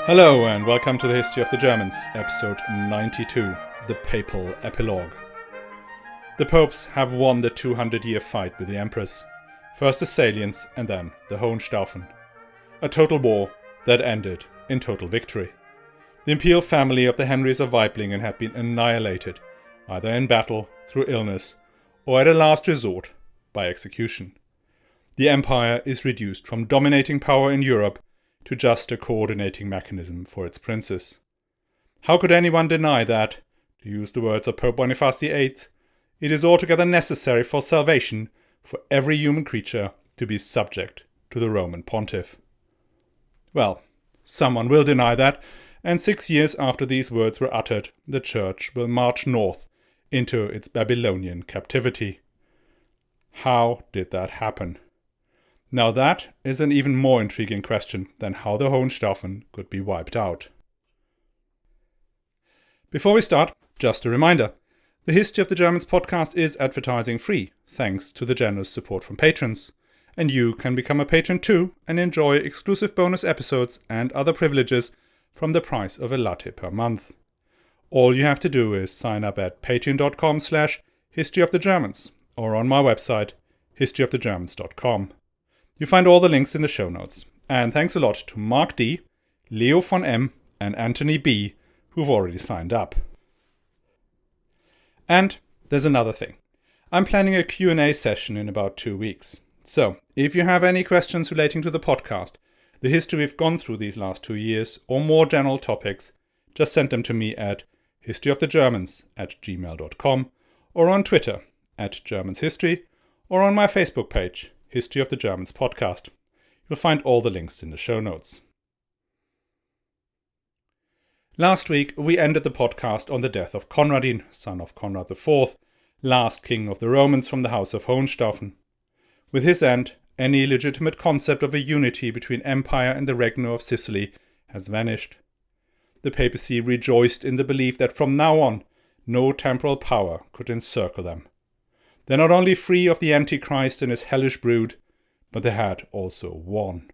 Hello and welcome to the History of the Germans, episode 92, the Papal Epilogue. The popes have won the 200-year fight with the emperors, first the Salians and then the Hohenstaufen. A total war that ended in total victory. The imperial family of the Henrys of Waiblingen had been annihilated, either in battle, through illness, or at a last resort, by execution. The empire is reduced from dominating power in Europe to just a coordinating mechanism for its princes. How could anyone deny that, to use the words of Pope Boniface VIII, it is altogether necessary for salvation for every human creature to be subject to the Roman Pontiff? Well, someone will deny that, and 6 years after these words were uttered, the Church will march north into its Babylonian captivity. How did that happen? Now that is an even more intriguing question than how the Hohenstaufen could be wiped out. Before we start, just a reminder. The History of the Germans podcast is advertising free, thanks to the generous support from patrons. And you can become a patron too and enjoy exclusive bonus episodes and other privileges from the price of a latte per month. All you have to do is sign up at patreon.com/historyofthegermans or on my website, historyofthegermans.com. You find all the links in the show notes. And thanks a lot to Mark D, Leo von M, and Anthony B, who've already signed up. And there's another thing. I'm planning a Q&A session in about 2 weeks. So, if you have any questions relating to the podcast, the history we've gone through these last 2 years, or more general topics, just send them to me at historyofthegermans@gmail.com or on Twitter @GermansHistory or on my Facebook page, History of the Germans podcast. You'll find all the links in the show notes. Last week, we ended the podcast on the death of Conradin, son of Conrad IV, last king of the Romans from the house of Hohenstaufen. With his end, any legitimate concept of a unity between empire and the Regno of Sicily has vanished. The papacy rejoiced in the belief that from now on, no temporal power could encircle them. They're not only free of the Antichrist and his hellish brood, but they had also won.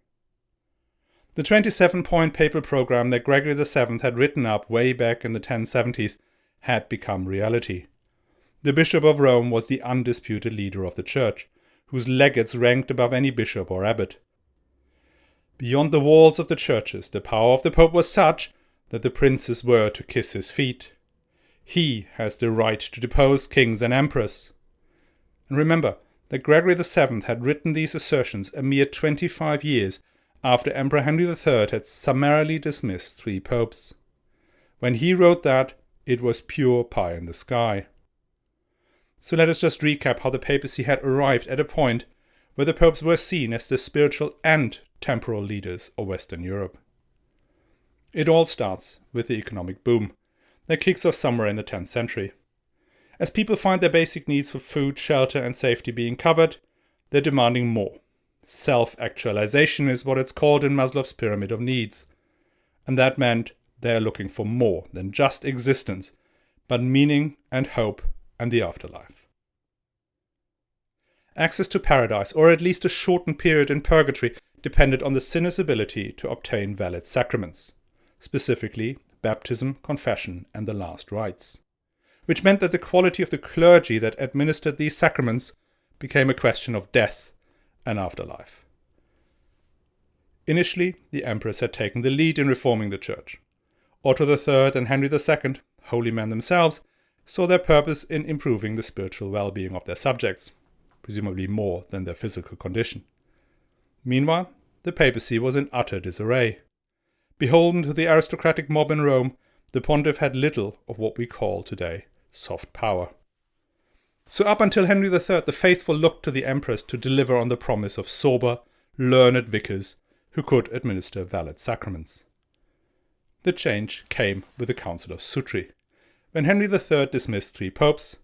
The 27-point papal program that Gregory VII had written up way back in the 1070s had become reality. The Bishop of Rome was the undisputed leader of the Church, whose legates ranked above any bishop or abbot. Beyond the walls of the churches, the power of the Pope was such that the princes were to kiss his feet. He has the right to depose kings and emperors. And remember that Gregory VII had written these assertions a mere 25 years after Emperor Henry III had summarily dismissed 3 popes. When he wrote that, it was pure pie in the sky. So let us just recap how the papacy had arrived at a point where the popes were seen as the spiritual and temporal leaders of Western Europe. It all starts with the economic boom that kicks off somewhere in the 10th century. As people find their basic needs for food, shelter and safety being covered, they're demanding more. Self-actualization is what it's called in Maslow's pyramid of needs. And that meant they're looking for more than just existence, but meaning and hope and the afterlife. Access to paradise, or at least a shortened period in purgatory, depended on the sinner's ability to obtain valid sacraments, specifically baptism, confession and the last rites, which meant that the quality of the clergy that administered these sacraments became a question of death and afterlife. Initially, the emperors had taken the lead in reforming the church. Otto III and Henry II, holy men themselves, saw their purpose in improving the spiritual well-being of their subjects, presumably more than their physical condition. Meanwhile, the papacy was in utter disarray. Beholden to the aristocratic mob in Rome, the pontiff had little of what we call today soft power. So up until Henry III, the faithful looked to the emperors to deliver on the promise of sober, learned vicars who could administer valid sacraments. The change came with the Council of Sutri, when Henry III dismissed 3 popes,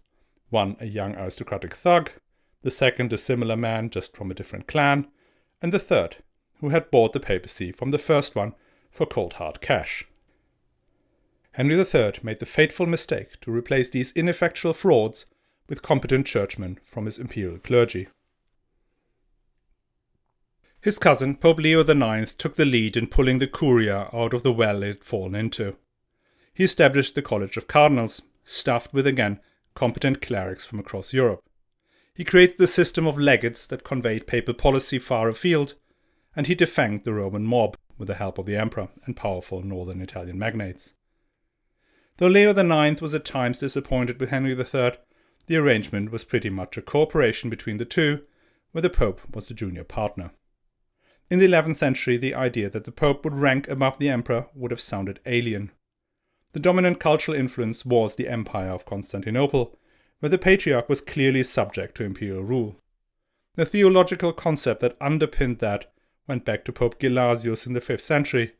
one a young aristocratic thug, the second a similar man just from a different clan, and the third, who had bought the papacy from the first one for cold hard cash. Henry III made the fateful mistake to replace these ineffectual frauds with competent churchmen from his imperial clergy. His cousin, Pope Leo IX, took the lead in pulling the Curia out of the well it had fallen into. He established the College of Cardinals, staffed with, again, competent clerics from across Europe. He created the system of legates that conveyed papal policy far afield, and he defanged the Roman mob with the help of the emperor and powerful northern Italian magnates. Though Leo IX was at times disappointed with Henry III, the arrangement was pretty much a cooperation between the two, where the Pope was the junior partner. In the 11th century, the idea that the Pope would rank above the emperor would have sounded alien. The dominant cultural influence was the Empire of Constantinople, where the Patriarch was clearly subject to imperial rule. The theological concept that underpinned that went back to Pope Gelasius in the 5th century.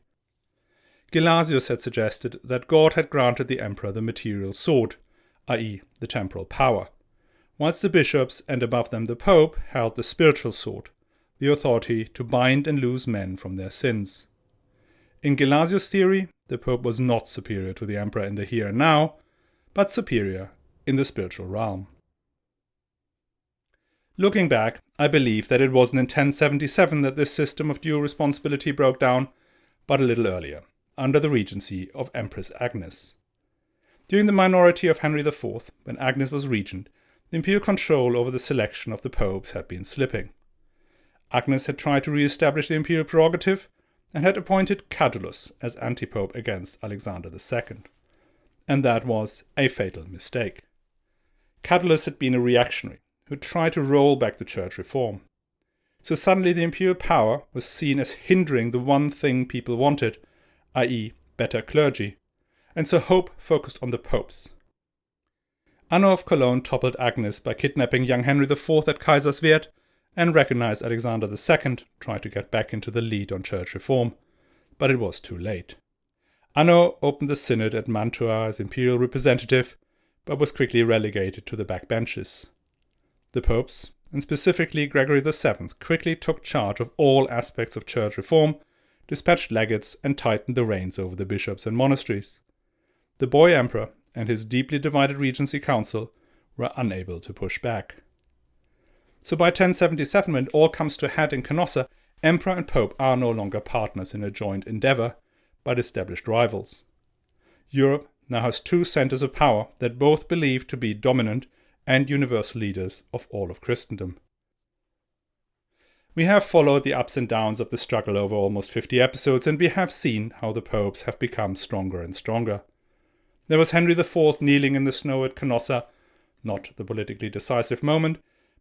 Gelasius had suggested that God had granted the emperor the material sword, i.e. the temporal power, whilst the bishops and above them the Pope held the spiritual sword, the authority to bind and loose men from their sins. In Gelasius' theory, the Pope was not superior to the emperor in the here and now, but superior in the spiritual realm. Looking back, I believe that it wasn't in 1077 that this system of dual responsibility broke down, but a little earlier, under the regency of Empress Agnes. During the minority of Henry IV, when Agnes was regent, the imperial control over the selection of the popes had been slipping. Agnes had tried to re-establish the imperial prerogative and had appointed Cadulus as antipope against Alexander II. And that was a fatal mistake. Cadulus had been a reactionary who tried to roll back the church reform. So suddenly the imperial power was seen as hindering the one thing people wanted, i.e. better clergy, and so hope focused on the popes. Anno of Cologne toppled Agnes by kidnapping young Henry IV at Kaiserswerth and recognized Alexander II, tried to get back into the lead on church reform, but it was too late. Anno opened the synod at Mantua as imperial representative, but was quickly relegated to the backbenches. The popes, and specifically Gregory VII, quickly took charge of all aspects of church reform, dispatched legates, and tightened the reins over the bishops and monasteries. The boy emperor and his deeply divided regency council were unable to push back. So by 1077, when it all comes to a head in Canossa, emperor and pope are no longer partners in a joint endeavor, but established rivals. Europe now has two centers of power that both believe to be dominant and universal leaders of all of Christendom. We have followed the ups and downs of the struggle over almost 50 episodes, and we have seen how the popes have become stronger and stronger. There was Henry IV kneeling in the snow at Canossa, not the politically decisive moment,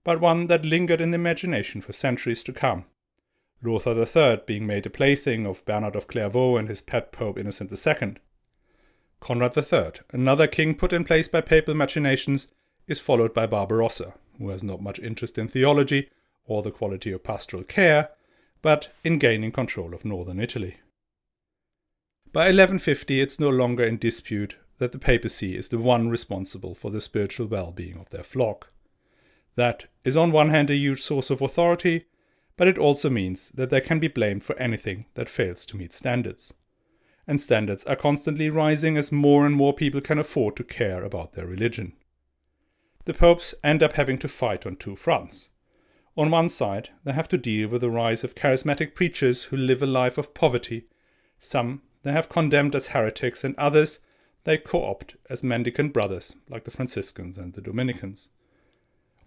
but one that lingered in the imagination for centuries to come. Lothar III being made a plaything of Bernard of Clairvaux and his pet Pope Innocent II. Conrad III, another king put in place by papal machinations, is followed by Barbarossa, who has not much interest in theology or the quality of pastoral care, but in gaining control of northern Italy. By 1150 it's no longer in dispute that the papacy is the one responsible for the spiritual well-being of their flock. That is on one hand a huge source of authority, but it also means that they can be blamed for anything that fails to meet standards. And standards are constantly rising as more and more people can afford to care about their religion. The popes end up having to fight on two fronts. On one side, they have to deal with the rise of charismatic preachers who live a life of poverty. Some they have condemned as heretics, and others they co-opt as mendicant brothers, like the Franciscans and the Dominicans.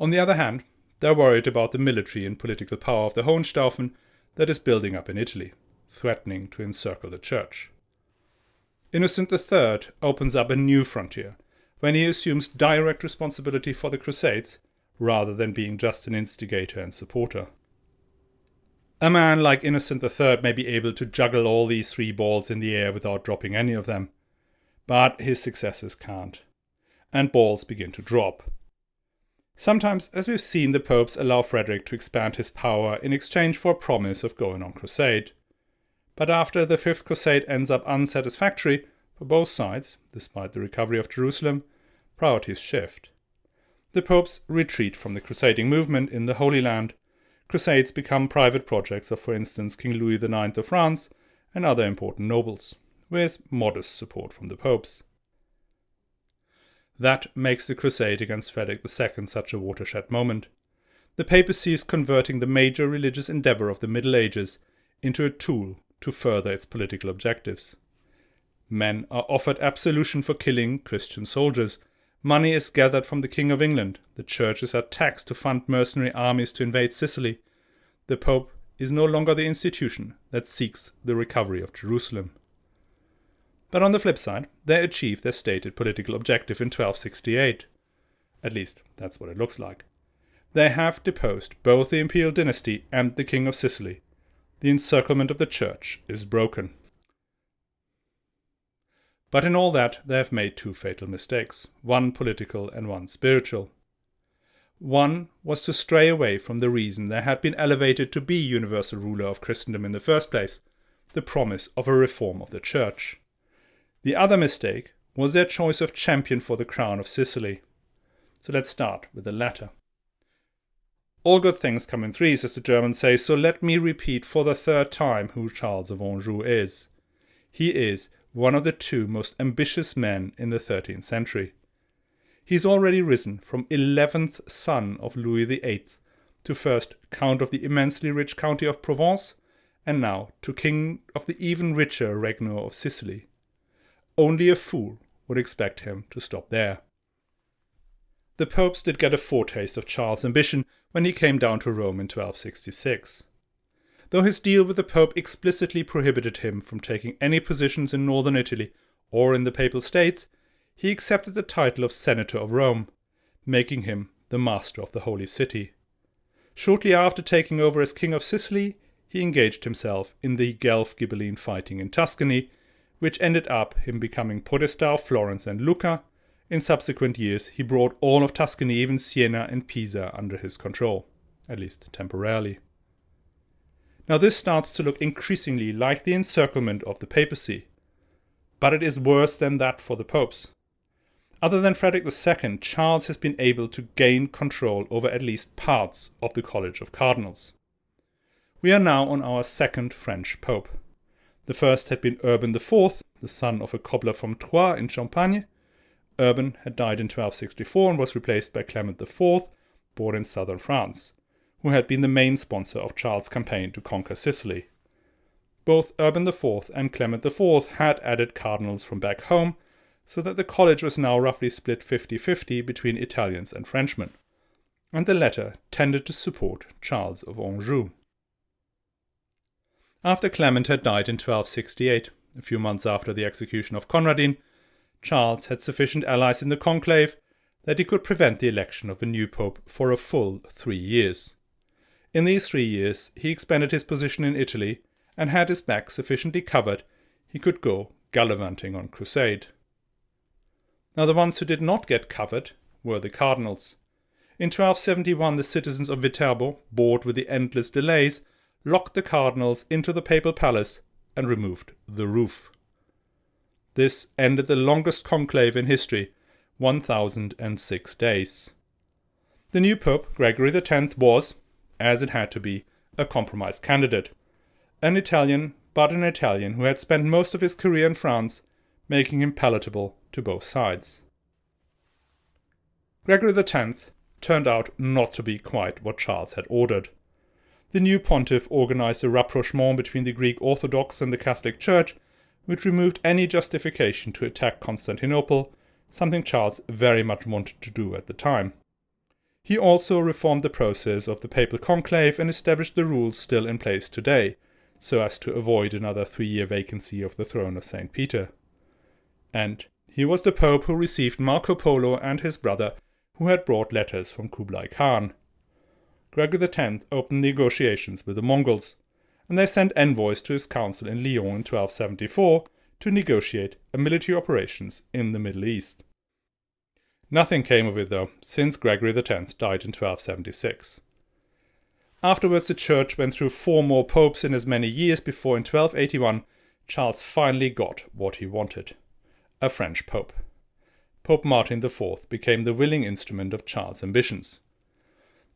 On the other hand, they're worried about the military and political power of the Hohenstaufen that is building up in Italy, threatening to encircle the church. Innocent III opens up a new frontier when he assumes direct responsibility for the Crusades, rather than being just an instigator and supporter. A man like Innocent III may be able to juggle all these three balls in the air without dropping any of them, but his successors can't, and balls begin to drop. Sometimes, as we've seen, the popes allow Frederick to expand his power in exchange for a promise of going on crusade. But after the Fifth Crusade ends up unsatisfactory for both sides, despite the recovery of Jerusalem, priorities shift. The popes retreat from the crusading movement in the Holy Land. Crusades become private projects of, for instance, King Louis IX of France and other important nobles, with modest support from the popes. That makes the crusade against Frederick II such a watershed moment. the papacy is converting the major religious endeavor of the Middle Ages into a tool to further its political objectives. Men are offered absolution for killing Christian soldiers. Money is gathered from the King of England. The churches are taxed to fund mercenary armies to invade Sicily. The Pope is no longer the institution that seeks the recovery of Jerusalem. But on the flip side, they achieve their stated political objective in 1268. At least, that's what it looks like. They have deposed both the imperial dynasty and the King of Sicily. The encirclement of the church is broken. But in all that, they have made two fatal mistakes, one political and one spiritual. One was to stray away from the reason they had been elevated to be universal ruler of Christendom in the first place, the promise of a reform of the church. The other mistake was their choice of champion for the crown of Sicily. So let's start with the latter. All good things come in threes, as the Germans say, so let me repeat for the third time who Charles of Anjou is. He is one of the two most ambitious men in the 13th century. He's already risen from 11th son of Louis VIII to first Count of the immensely rich county of Provence, and now to King of the even richer Regno of Sicily. Only a fool would expect him to stop there. The popes did get a foretaste of Charles' ambition when he came down to Rome in 1266. Though his deal with the Pope explicitly prohibited him from taking any positions in northern Italy or in the Papal States, he accepted the title of Senator of Rome, making him the master of the Holy City. Shortly after taking over as King of Sicily, he engaged himself in the Guelph Ghibelline fighting in Tuscany, which ended up him becoming Podesta of Florence and Lucca. In subsequent years, he brought all of Tuscany, even Siena and Pisa, under his control, at least temporarily. Now this starts to look increasingly like the encirclement of the papacy. But it is worse than that for the popes. Other than Frederick II, Charles has been able to gain control over at least parts of the College of Cardinals. We are now on our second French pope. The first had been Urban IV, the son of a cobbler from Troyes in Champagne. Urban had died in 1264 and was replaced by Clement IV, born in southern France, who had been the main sponsor of Charles' campaign to conquer Sicily. Both Urban IV and Clement IV had added cardinals from back home, so that the college was now roughly split 50-50 between Italians and Frenchmen, and the latter tended to support Charles of Anjou. After Clement had died in 1268, a few months after the execution of Conradin, Charles had sufficient allies in the conclave that he could prevent the election of a new pope for a full 3 years. In these 3 years, he expanded his position in Italy, and had his back sufficiently covered, he could go gallivanting on crusade. Now the ones who did not get covered were the cardinals. In 1271, the citizens of Viterbo, bored with the endless delays, locked the cardinals into the papal palace and removed the roof. This ended the longest conclave in history, 1006 days. The new pope, Gregory X, was, as it had to be, a compromise candidate. An Italian, but an Italian who had spent most of his career in France, making him palatable to both sides. Gregory X turned out not to be quite what Charles had ordered. The new pontiff organized a rapprochement between the Greek Orthodox and the Catholic Church, which removed any justification to attack Constantinople, something Charles very much wanted to do at the time. He also reformed the process of the papal conclave and established the rules still in place today, so as to avoid another 3-year vacancy of the throne of St. Peter. And he was the pope who received Marco Polo and his brother, who had brought letters from Kublai Khan. Gregory X opened negotiations with the Mongols, and they sent envoys to his council in Lyon in 1274 to negotiate military operations in the Middle East. Nothing came of it, though, since Gregory X died in 1276. Afterwards, the Church went through 4 more popes in as many years before, in 1281, Charles finally got what he wanted: a French pope. Pope Martin IV became the willing instrument of Charles' ambitions.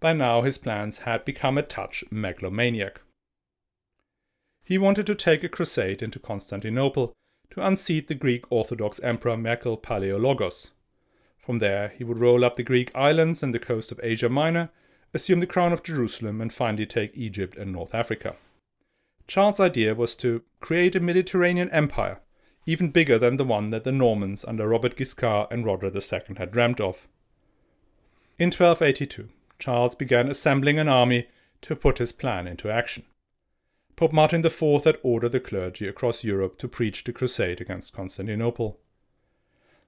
By now, his plans had become a touch megalomaniac. He wanted to take a crusade into Constantinople to unseat the Greek Orthodox Emperor Merkel Palaeologos. From there, he would roll up the Greek islands and the coast of Asia Minor, assume the crown of Jerusalem, and finally take Egypt and North Africa. Charles' idea was to create a Mediterranean empire, even bigger than the one that the Normans under Robert Guiscard and Roderick II had dreamt of. In 1282, Charles began assembling an army to put his plan into action. Pope Martin IV had ordered the clergy across Europe to preach the crusade against Constantinople.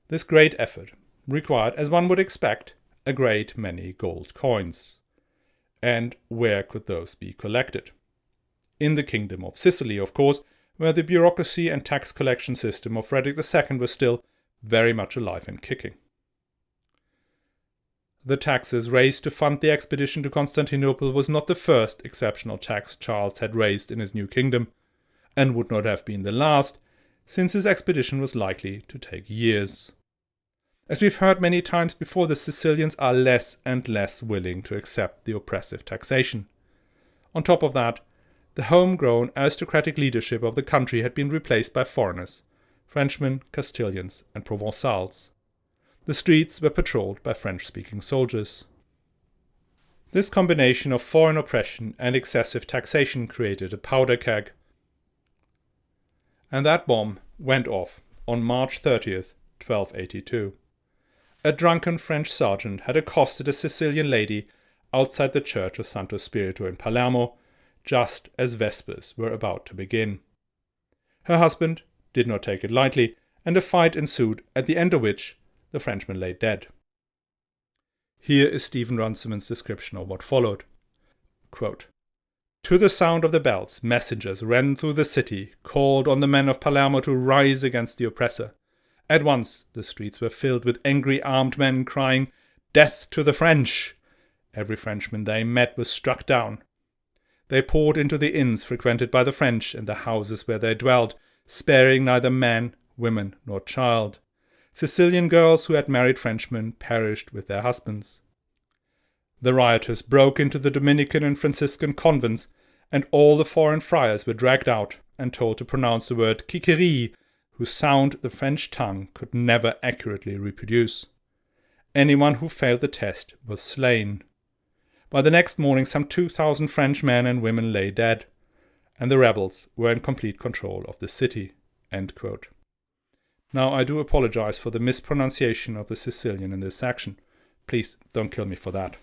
This great effort required, as one would expect, a great many gold coins. And where could those be collected? In the Kingdom of Sicily, of course, where the bureaucracy and tax collection system of Frederick II was still very much alive and kicking. The taxes raised to fund the expedition to Constantinople was not the first exceptional tax Charles had raised in his new kingdom, and would not have been the last, since his expedition was likely to take years. As we've heard many times before, the Sicilians are less and less willing to accept the oppressive taxation. On top of that, the homegrown aristocratic leadership of the country had been replaced by foreigners, Frenchmen, Castilians, and Provençals. The streets were patrolled by French-speaking soldiers. This combination of foreign oppression and excessive taxation created a powder keg. And that bomb went off on March 30th, 1282. A drunken French sergeant had accosted a Sicilian lady outside the church of Santo Spirito in Palermo, just as Vespers were about to begin. Her husband did not take it lightly, and a fight ensued, at the end of which the Frenchman lay dead. Here is Stephen Runciman's description of what followed. Quote, "To the sound of the bells, messengers ran through the city, called on the men of Palermo to rise against the oppressor. At once the streets were filled with angry armed men crying, 'Death to the French!' Every Frenchman they met was struck down. They poured into the inns frequented by the French and the houses where they dwelt, sparing neither man, women, nor child. Sicilian girls who had married Frenchmen perished with their husbands. The rioters broke into the Dominican and Franciscan convents, and all the foreign friars were dragged out and told to pronounce the word Kikeri, whose sound the French tongue could never accurately reproduce. Anyone who failed the test was slain. By the next morning, some 2,000 French men and women lay dead, and the rebels were in complete control of the city." End quote. Now, I do apologize for the mispronunciation of the Sicilian in this section. Please don't kill me for that.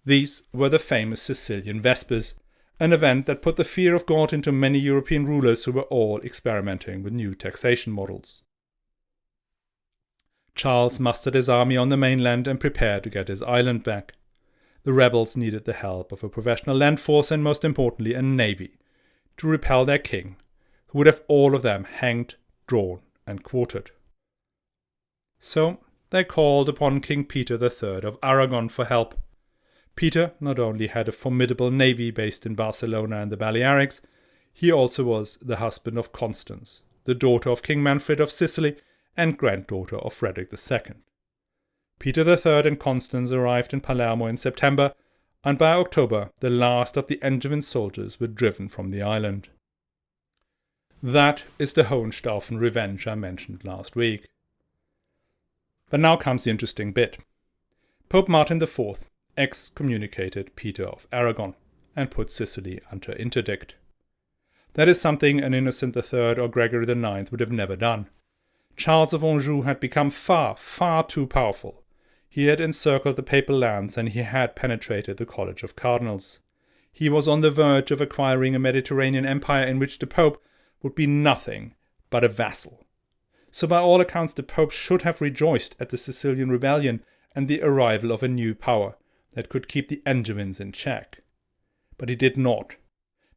These were the famous Sicilian Vespers, an event that put the fear of God into many European rulers who were all experimenting with new taxation models. Charles mustered his army on the mainland and prepared to get his island back. The rebels needed the help of a professional land force and, most importantly, a navy to repel their king, who would have all of them hanged, drawn, and quartered. So they called upon King Peter III of Aragon for help. Peter not only had a formidable navy based in Barcelona and the Balearics, he also was the husband of Constance, the daughter of King Manfred of Sicily and granddaughter of Frederick II. Peter III and Constance arrived in Palermo in September, and by October the last of the Angevin soldiers were driven from the island. That is the Hohenstaufen revenge I mentioned last week. But now comes the interesting bit. Pope Martin IV excommunicated Peter of Aragon and put Sicily under interdict. That is something an Innocent III or Gregory IX would have never done. Charles of Anjou had become far, far too powerful. He had encircled the papal lands and he had penetrated the College of Cardinals. He was on the verge of acquiring a Mediterranean empire in which the Pope would be nothing but a vassal. So by all accounts the Pope should have rejoiced at the Sicilian rebellion and the arrival of a new power that could keep the Angevins in check. But he did not,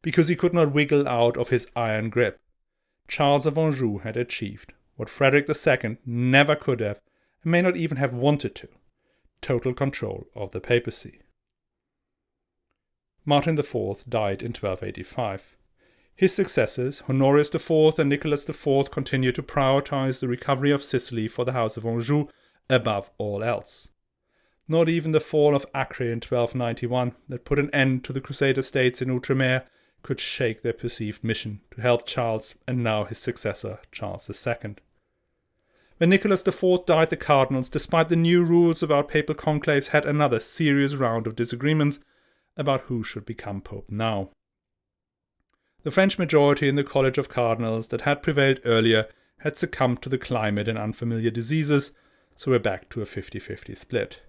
because he could not wiggle out of his iron grip. Charles of Anjou had achieved what Frederick II never could have, and may not even have wanted to: total control of the papacy. Martin IV died in 1285. His successors, Honorius IV and Nicholas IV, continued to prioritize the recovery of Sicily for the House of Anjou above all else. Not even the fall of Acre in 1291, that put an end to the Crusader states in Outremer, could shake their perceived mission to help Charles and now his successor, Charles II. When Nicholas IV died, the cardinals, despite the new rules about papal conclaves, had another serious round of disagreements about who should become pope now. The French majority in the College of Cardinals that had prevailed earlier had succumbed to the climate and unfamiliar diseases, so we're back to a 50-50 split.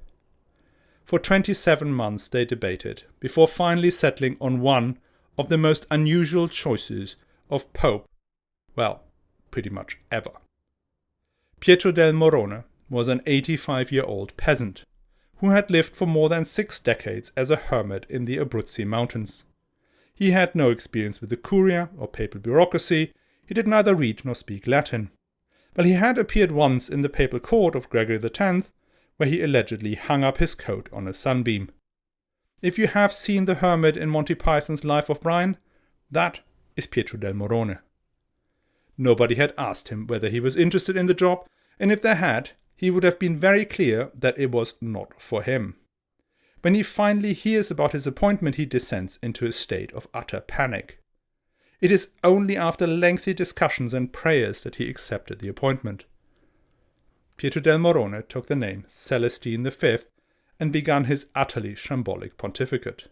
For 27 months they debated, before finally settling on one of the most unusual choices of pope, well, pretty much ever. Pietro del Morone was an 85-year-old peasant who had lived for more than 6 decades as a hermit in the Abruzzi mountains. He had no experience with the curia or papal bureaucracy. He did neither read nor speak Latin. But he had appeared once in the papal court of Gregory X, where he allegedly hung up his coat on a sunbeam. If you have seen the hermit in Monty Python's Life of Brian, that is Pietro del Morone. Nobody had asked him whether he was interested in the job, and if they had, he would have been very clear that it was not for him. When he finally hears about his appointment, he descends into a state of utter panic. It is only after lengthy discussions and prayers that he accepted the appointment. Pietro del Morone took the name Celestine V and began his utterly shambolic pontificate.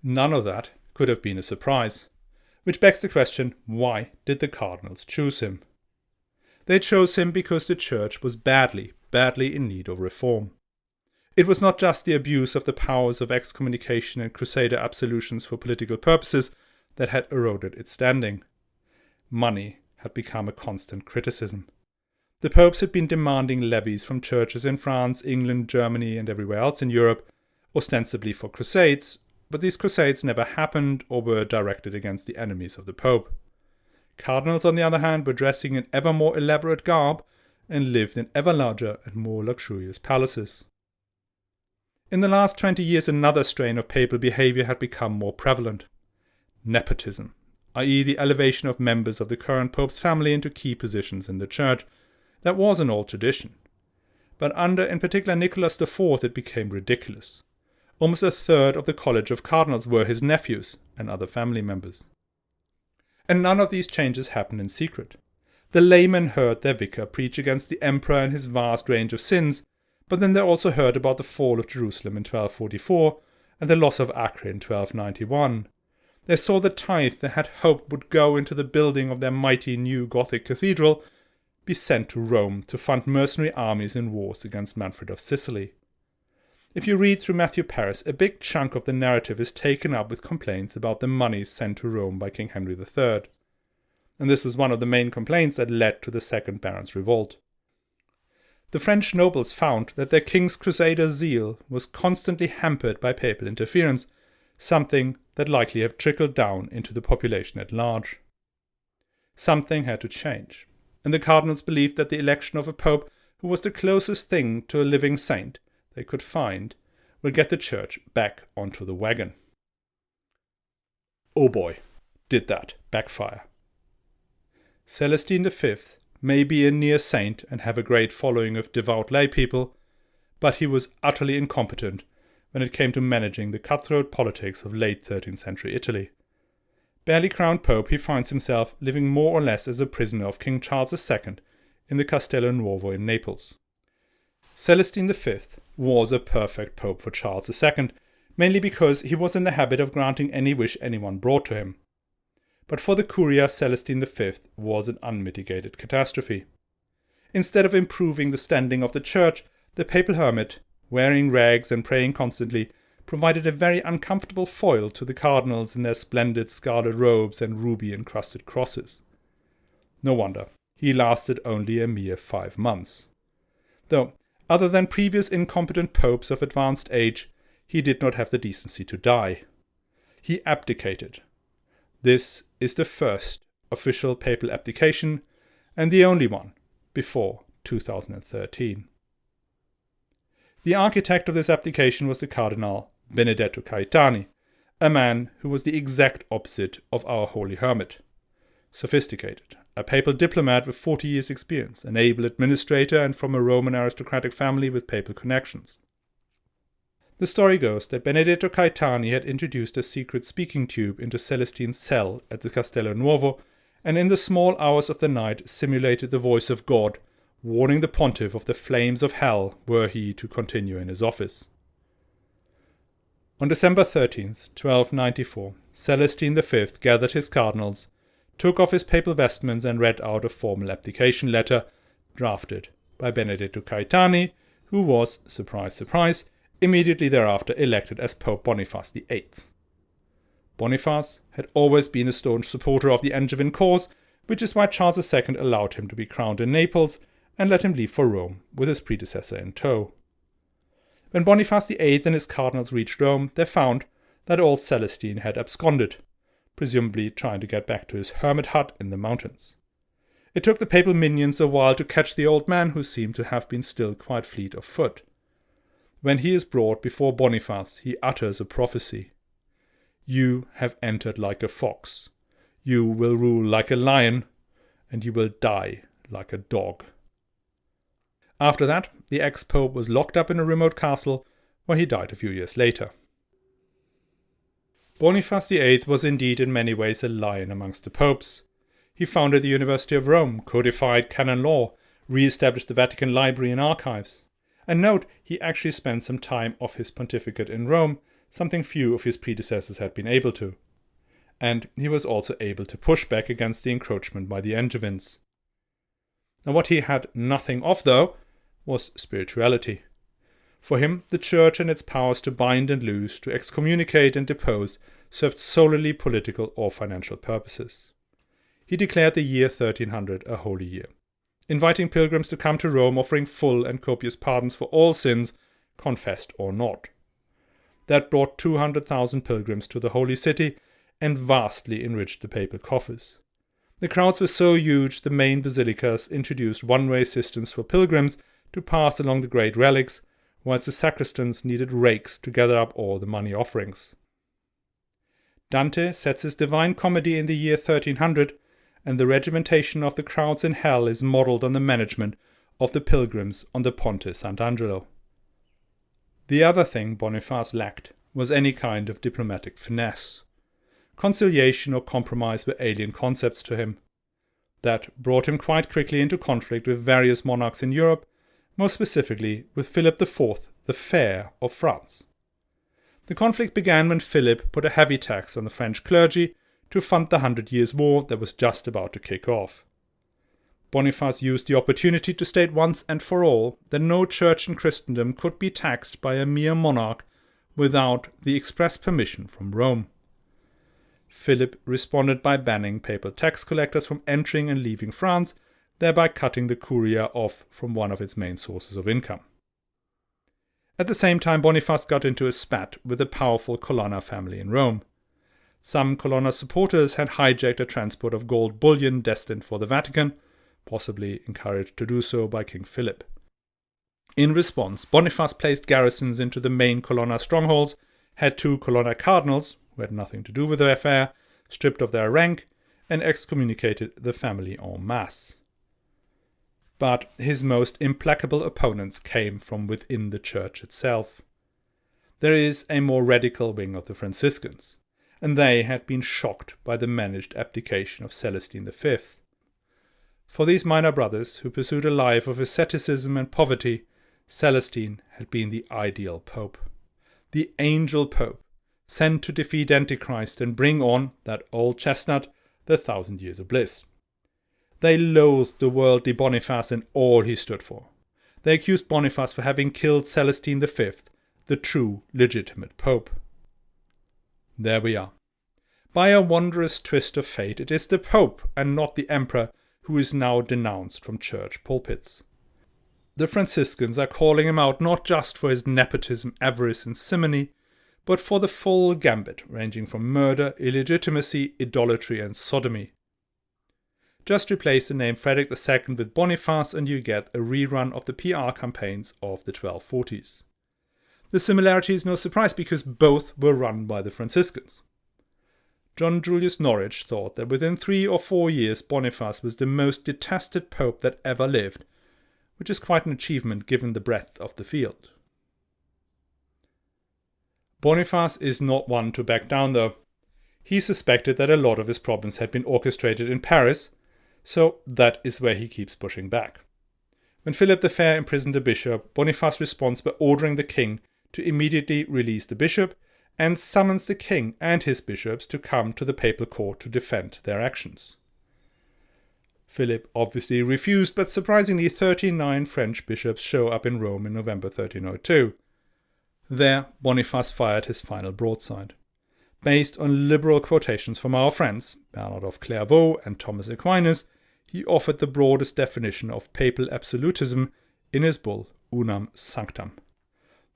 None of that could have been a surprise, which begs the question, why did the cardinals choose him? They chose him because the church was badly in need of reform. It was not just the abuse of the powers of excommunication and crusader absolutions for political purposes that had eroded its standing. Money had become a constant criticism. The popes had been demanding levies from churches in France, England, Germany, and everywhere else in Europe, ostensibly for crusades, but these crusades never happened or were directed against the enemies of the pope. Cardinals, on the other hand, were dressing in ever more elaborate garb and lived in ever larger and more luxurious palaces. In the last 20 years, another strain of papal behavior had become more prevalent. Nepotism, i.e. the elevation of members of the current pope's family into key positions in the church. That was an old tradition. But under, in particular, Nicholas IV, it became ridiculous. Almost a third of the College of Cardinals were his nephews and other family members. And none of these changes happened in secret. The laymen heard their vicar preach against the emperor and his vast range of sins, but then they also heard about the fall of Jerusalem in 1244 and the loss of Acre in 1291. They saw the tithe they had hoped would go into the building of their mighty new Gothic cathedral be sent to Rome to fund mercenary armies in wars against Manfred of Sicily. If you read through Matthew Paris, a big chunk of the narrative is taken up with complaints about the money sent to Rome by King Henry III. And this was one of the main complaints that led to the Second Barons' Revolt. The French nobles found that their king's crusader zeal was constantly hampered by papal interference, something that likely have trickled down into the population at large. Something had to change, and the cardinals believed that the election of a pope who was the closest thing to a living saint they could find will get the church back onto the wagon. Oh boy, did that backfire. Celestine V may be a near saint and have a great following of devout lay people, but he was utterly incompetent when it came to managing the cutthroat politics of late 13th century Italy. Barely crowned pope, he finds himself living more or less as a prisoner of King Charles II in the Castello Nuovo in Naples. Celestine V was a perfect pope for Charles II, mainly because he was in the habit of granting any wish anyone brought to him. But for the Curia, Celestine V was an unmitigated catastrophe. Instead of improving the standing of the church, the papal hermit, wearing rags and praying constantly, provided a very uncomfortable foil to the cardinals in their splendid scarlet robes and ruby-encrusted crosses. No wonder, he lasted only a mere 5 months. Though, other than previous incompetent popes of advanced age, he did not have the decency to die. He abdicated. This is the first official papal abdication, and the only one before 2013. The architect of this abdication was the Cardinal Benedetto Caetani, a man who was the exact opposite of our holy hermit. Sophisticated, a papal diplomat with 40 years' experience, an able administrator, and from a Roman aristocratic family with papal connections. The story goes that Benedetto Caetani had introduced a secret speaking tube into Celestine's cell at the Castello Nuovo, and in the small hours of the night simulated the voice of God warning the pontiff of the flames of hell were he to continue in his office. On December 13th, 1294, Celestine V gathered his cardinals, took off his papal vestments and read out a formal abdication letter drafted by Benedetto Caetani, who was, surprise, surprise, immediately thereafter elected as Pope Boniface VIII. Boniface had always been a staunch supporter of the Angevin cause, which is why Charles II allowed him to be crowned in Naples and let him leave for Rome with his predecessor in tow. When Boniface VIII and his cardinals reached Rome, they found that old Celestine had absconded, presumably trying to get back to his hermit hut in the mountains. It took the papal minions a while to catch the old man, who seemed to have been still quite fleet of foot. When he is brought before Boniface, he utters a prophecy. "You have entered like a fox. You will rule like a lion, and you will die like a dog." After that, the ex-pope was locked up in a remote castle, where he died a few years later. Boniface VIII was indeed in many ways a lion amongst the popes. He founded the University of Rome, codified canon law, re-established the Vatican Library and Archives. And note, he actually spent some time of his pontificate in Rome, something few of his predecessors had been able to. And he was also able to push back against the encroachment by the Angevins. Now what he had nothing of, though, was spirituality. For him, the church and its powers to bind and loose, to excommunicate and depose, served solely political or financial purposes. He declared the year 1300 a holy year, inviting pilgrims to come to Rome, offering full and copious pardons for all sins, confessed or not. That brought 200,000 pilgrims to the holy city and vastly enriched the papal coffers. The crowds were so huge, the main basilicas introduced one-way systems for pilgrims to pass along the great relics, whilst the sacristans needed rakes to gather up all the money offerings. Dante sets his Divine Comedy in the year 1300, and the regimentation of the crowds in hell is modelled on the management of the pilgrims on the Ponte Sant'Angelo. The other thing Boniface lacked was any kind of diplomatic finesse. Conciliation or compromise were alien concepts to him. That brought him quite quickly into conflict with various monarchs in Europe, most specifically with Philip IV, the Fair of France. The conflict began when Philip put a heavy tax on the French clergy to fund the 100 Years' War that was just about to kick off. Boniface used the opportunity to state once and for all that no church in Christendom could be taxed by a mere monarch without the express permission from Rome. Philip responded by banning papal tax collectors from entering and leaving France, thereby cutting the curia off from one of its main sources of income. At the same time, Boniface got into a spat with the powerful Colonna family in Rome. Some Colonna supporters had hijacked a transport of gold bullion destined for the Vatican, possibly encouraged to do so by King Philip. In response, Boniface placed garrisons into the main Colonna strongholds, had 2 Colonna cardinals, who had nothing to do with the affair, stripped of their rank, and excommunicated the family en masse. But his most implacable opponents came from within the church itself. There is a more radical wing of the Franciscans, and they had been shocked by the managed abdication of Celestine V. For these minor brothers, who pursued a life of asceticism and poverty, Celestine had been the ideal pope. The angel pope, sent to defeat Antichrist and bring on, that old chestnut, the 1,000 years of bliss. They loathed the worldly Boniface and all he stood for. They accused Boniface for having killed Celestine V, the true legitimate pope. There we are. By a wondrous twist of fate, it is the pope and not the emperor who is now denounced from church pulpits. The Franciscans are calling him out not just for his nepotism, avarice and simony, but for the full gambit ranging from murder, illegitimacy, idolatry and sodomy. Just replace the name Frederick II with Boniface and you get a rerun of the PR campaigns of the 1240s. The similarity is no surprise because both were run by the Franciscans. John Julius Norwich thought that within 3 or 4 years Boniface was the most detested pope that ever lived, which is quite an achievement given the breadth of the field. Boniface is not one to back down though. He suspected that a lot of his problems had been orchestrated in Paris, so that is where he keeps pushing back. When Philip the Fair imprisoned a bishop, Boniface responds by ordering the king to immediately release the bishop and summons the king and his bishops to come to the papal court to defend their actions. Philip obviously refused, but surprisingly 39 French bishops show up in Rome in November 1302. There, Boniface fired his final broadside. Based on liberal quotations from our friends, Bernard of Clairvaux and Thomas Aquinas, he offered the broadest definition of papal absolutism in his bull Unam Sanctam.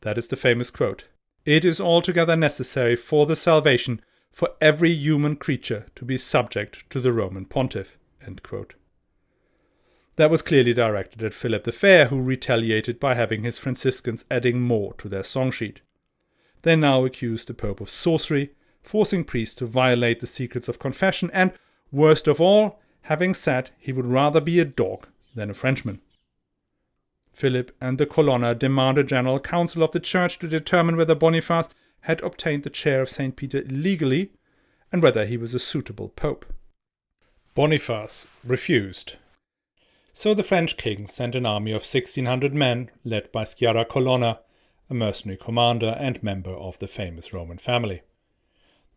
That is the famous quote, "It is altogether necessary for the salvation for every human creature to be subject to the Roman Pontiff." End quote. That was clearly directed at Philip the Fair, who retaliated by having his Franciscans adding more to their song sheet. They now accused the Pope of sorcery, forcing priests to violate the secrets of confession, and, worst of all, having said he would rather be a dog than a Frenchman. Philip and the Colonna demanded a general council of the Church to determine whether Boniface had obtained the chair of St. Peter illegally and whether he was a suitable pope. Boniface refused. So the French king sent an army of 1,600 men, led by Sciarra Colonna, a mercenary commander and member of the famous Roman family.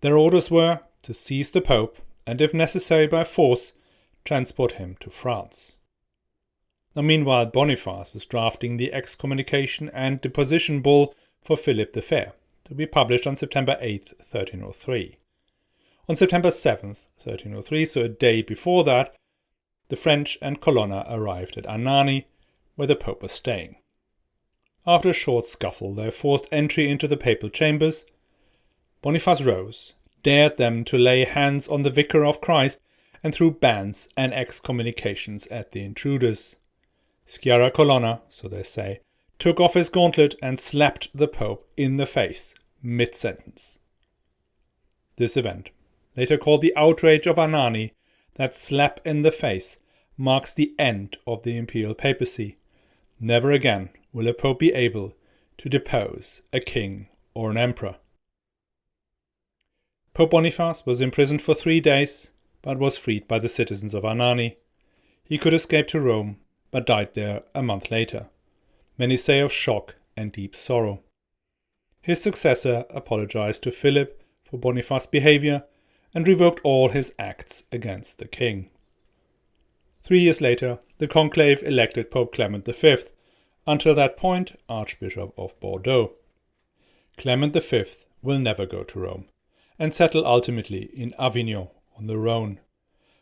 Their orders were to seize the pope and, if necessary by force, transport him to France. Now, meanwhile, Boniface was drafting the excommunication and deposition bull for Philip the Fair, to be published on September 8, 1303. On September 7, 1303, so a day before that, the French and Colonna arrived at Anani, where the Pope was staying. After a short scuffle, they forced entry into the papal chambers. Boniface rose, dared them to lay hands on the Vicar of Christ, and threw bans and excommunications at the intruders. Sciarra Colonna, so they say, took off his gauntlet and slapped the Pope in the face, mid-sentence. This event, later called the Outrage of Anani, that slap in the face, marks the end of the imperial papacy. Never again will a pope be able to depose a king or an emperor. Pope Boniface was imprisoned for 3 days, but was freed by the citizens of Anani. He could escape to Rome, but died there a month later. Many say of shock and deep sorrow. His successor apologized to Philip for Boniface's behavior and revoked all his acts against the king. 3 years later, the conclave elected Pope Clement V, until that point Archbishop of Bordeaux. Clement V will never go to Rome, and settle ultimately in Avignon on the Rhone.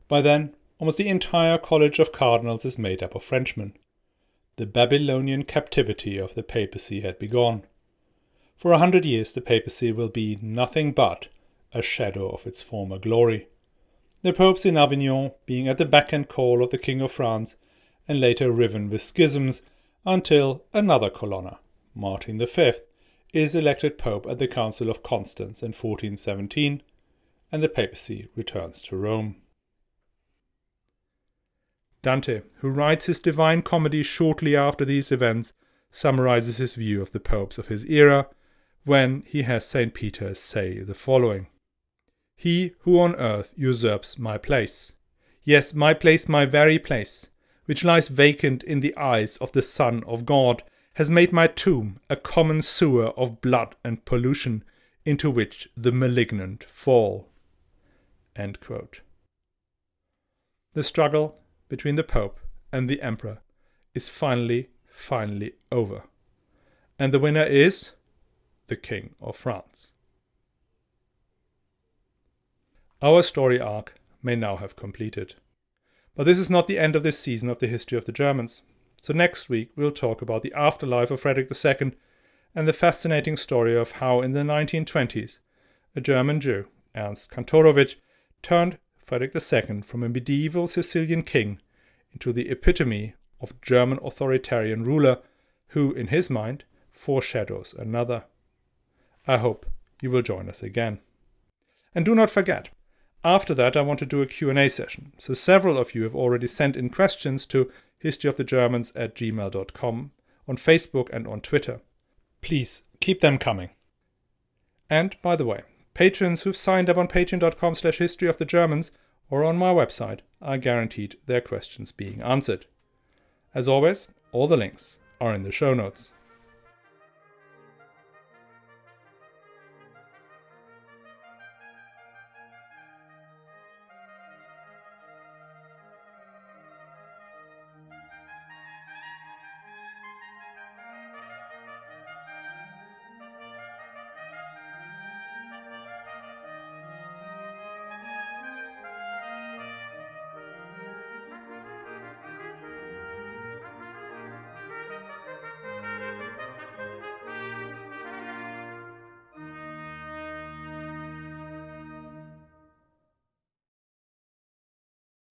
By then, almost the entire College of Cardinals is made up of Frenchmen. The Babylonian captivity of the papacy had begun. For 100 years the papacy will be nothing but a shadow of its former glory. The popes in Avignon being at the beck and call of the King of France, and later riven with schisms until another Colonna, Martin V, is elected pope at the Council of Constance in 1417, and the papacy returns to Rome. Dante, who writes his Divine Comedy shortly after these events, summarizes his view of the popes of his era when he has St. Peter say the following: "He who on earth usurps my place, yes, my place, my very place, which lies vacant in the eyes of the Son of God, has made my tomb a common sewer of blood and pollution, into which the malignant fall." End quote. The struggle between the Pope and the Emperor is finally over. And the winner is the King of France. Our story arc may now have completed. But this is not the end of this season of the history of the Germans. So next week we'll talk about the afterlife of Frederick II and the fascinating story of how in the 1920s a German Jew, Ernst Kantorowicz, turned Frederick II from a medieval Sicilian king into the epitome of German authoritarian ruler who, in his mind, foreshadows another. I hope you will join us again. And do not forget, after that I want to do a Q&A session, so several of you have already sent in questions to historyofthegermans@gmail.com, on Facebook and on Twitter. Please keep them coming. And, by the way, patrons who've signed up on patreon.com/historyofthegermans or on my website are guaranteed their questions being answered. As always, All the links are in the show notes.